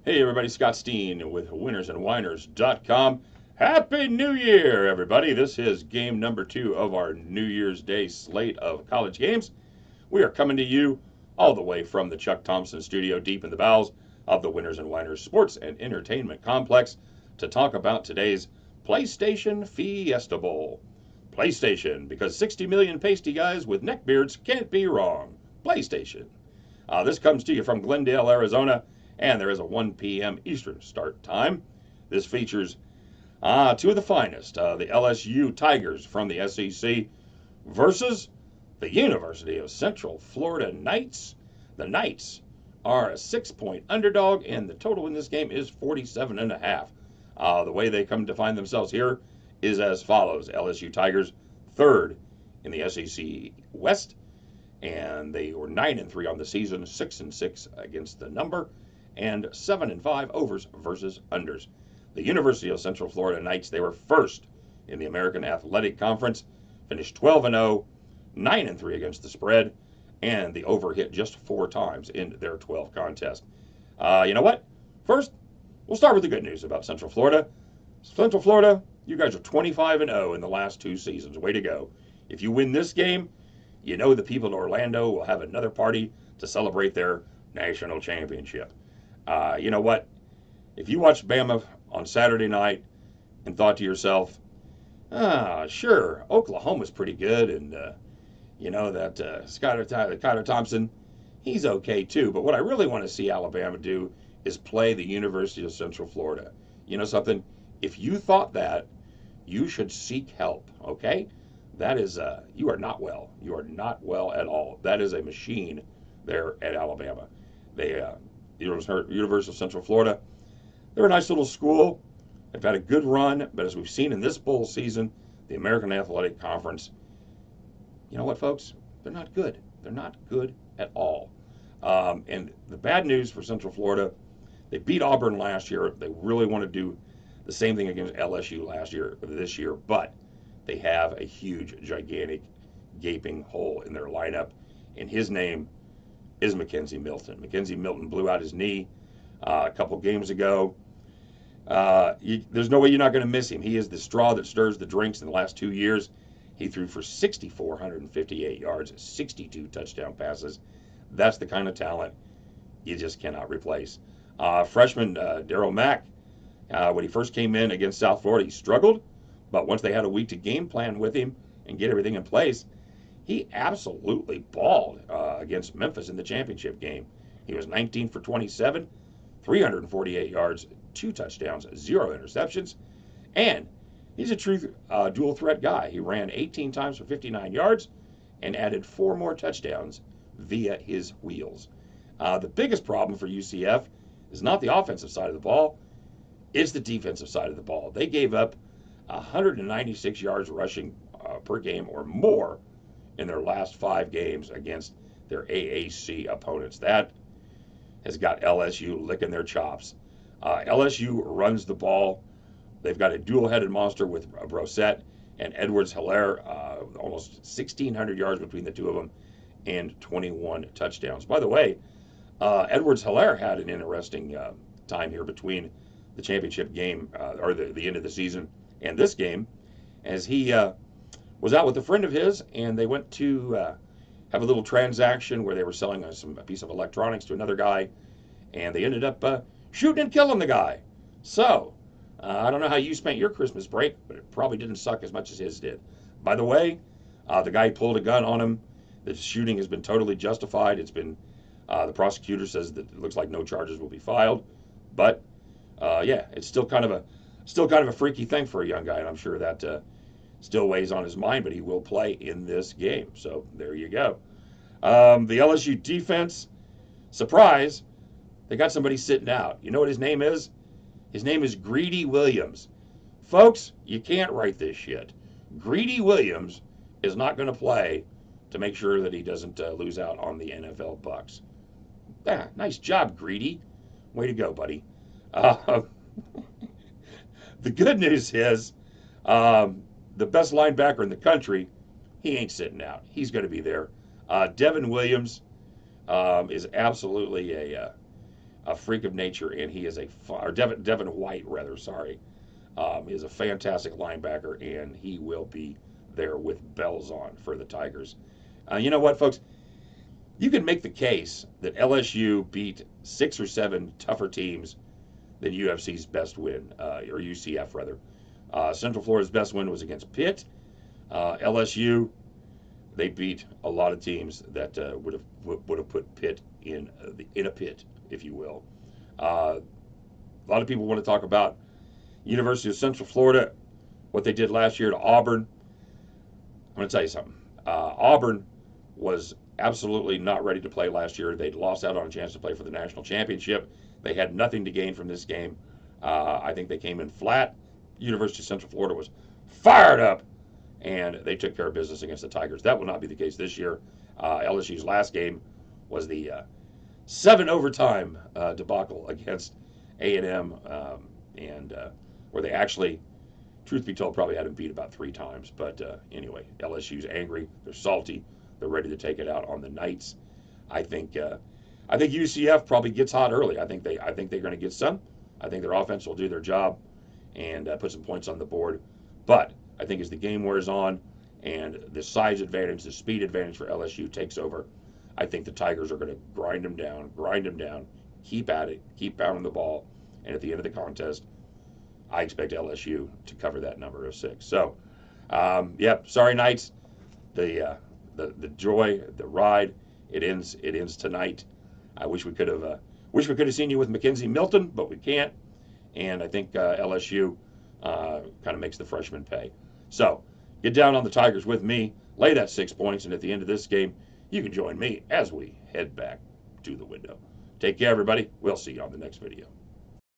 Hey everybody, Scott Steen with winnersandwhiners.com. Happy New Year, everybody. This is game number 2 of our New Year's Day slate of college games. We are coming to you all the way from the Chuck Thompson studio deep in the bowels of the Winners and Whiners Sports and Entertainment Complex to talk about today's PlayStation Fiesta Bowl. PlayStation, because 60 million pasty guys with neckbeards can't be wrong. PlayStation. This comes to you from Glendale, Arizona, and there is a 1 p.m. Eastern start time. This features two of the finest, the LSU Tigers from the SEC versus the University of Central Florida Knights. The Knights are a 6-point underdog, and the total in this game is 47.5. The way they come to find themselves here is as follows: LSU Tigers, third in the SEC West, and they were 9-3 on the season, 6-6 against the number, and 7-5 overs versus unders. The University of Central Florida Knights, they were first in the American Athletic Conference, finished 12-0, 9-3 against the spread, and the over hit just 4 times in their 12 contest. You know what? First, we'll start with the good news about Central Florida. Central Florida, you guys are 25-0 in the last 2 seasons. Way to go. If you win this game, you know the people in Orlando will have another party to celebrate their national championship. You know what? If you watched Bama on Saturday night and thought to yourself, sure, Oklahoma's pretty good, and you know that Skyler Thompson, he's okay too. But what I really want to see Alabama do is play the University of Central Florida. You know something? If you thought that, you should seek help. Okay? That is, you are not well. You are not well at all. That is a machine there at Alabama. They, University of Central Florida, they're a nice little school. They've had a good run, but as we've seen in this bowl season, the American Athletic Conference, you know what, folks? They're not good. They're not good at all. And the bad news for Central Florida, they beat Auburn last year. They really want to do the same thing against LSU this year, but they have a huge, gigantic, gaping hole in their lineup, and his name is Mackenzie Milton. Mackenzie Milton blew out his knee a couple games ago. There's no way you're not going to miss him. He is the straw that stirs the drinks. In the last 2 years, he threw for 6,458 yards, 62 touchdown passes. That's the kind of talent you just cannot replace. Freshman Darryl Mack, when he first came in against South Florida, he struggled, but once they had a week to game plan with him and get everything in place, he absolutely balled against Memphis in the championship game. He was 19 for 27, 348 yards, 2 touchdowns, 0 interceptions, and he's a true dual threat guy. He ran 18 times for 59 yards and added 4 more touchdowns via his wheels. The biggest problem for UCF is not the offensive side of the ball, it's the defensive side of the ball. They gave up 196 yards rushing per game or more in their last 5 games against their AAC opponents. That has got LSU licking their chops. LSU runs the ball. They've got a dual-headed monster with Brosette and Edwards-Hilaire, almost 1,600 yards between the two of them, and 21 touchdowns. By the way, Edwards-Hilaire had an interesting time here between the championship game, or the end of the season, and this game, as he was out with a friend of his, and they went to have a little transaction where they were selling a piece of electronics to another guy, and they ended up shooting and killing the guy. So, I don't know how you spent your Christmas break, but it probably didn't suck as much as his did. By the way, the guy pulled a gun on him. The shooting has been totally justified. It's been, the prosecutor says that it looks like no charges will be filed, but yeah, it's still kind of a freaky thing for a young guy, and I'm sure that still weighs on his mind, but he will play in this game. So there you go. The LSU defense, surprise, they got somebody sitting out. You know what his name is? His name is Greedy Williams. Folks, you can't write this shit. Greedy Williams is not going to play to make sure that he doesn't lose out on the NFL Bucks. Nice job, Greedy. Way to go, buddy. The good news is the best linebacker in the country, he ain't sitting out. He's going to be there. Devin Williams is absolutely a freak of nature, and he is or Devin White, rather, sorry, is a fantastic linebacker, and he will be there with bells on for the Tigers. You know what, folks? You can make the case that LSU beat 6 or 7 tougher teams than UFC's best win, or UCF rather. Central Florida's best win was against Pitt. LSU, they beat a lot of teams that would have put Pitt in a pit, if you will. A lot of people want to talk about University of Central Florida, what they did last year to Auburn. I'm going to tell you something. Auburn was absolutely not ready to play last year. They'd lost out on a chance to play for the national championship. They had nothing to gain from this game. I think they came in flat. University of Central Florida was fired up, and they took care of business against the Tigers. That will not be the case this year. LSU's last game was the 7 overtime debacle against A&M, and where they actually, truth be told, probably had them beat about 3 times. But anyway, LSU's angry. They're salty. They're ready to take it out on the Knights. I think UCF probably gets hot early. I think they're going to get some. I think their offense will do their job and put some points on the board. But I think as the game wears on and the size advantage, the speed advantage for LSU takes over, I think the Tigers are going to grind them down, keep at it, keep pounding the ball, and at the end of the contest, I expect LSU to cover that number of 6. So, sorry, Knights. The joy, the ride, it ends tonight. I wish we could have seen you with Mackenzie Milton, but we can't. And I think LSU kind of makes the freshman pay. So get down on the Tigers with me, lay that 6 points, and at the end of this game, you can join me as we head back to the window. Take care, everybody. We'll see you on the next video.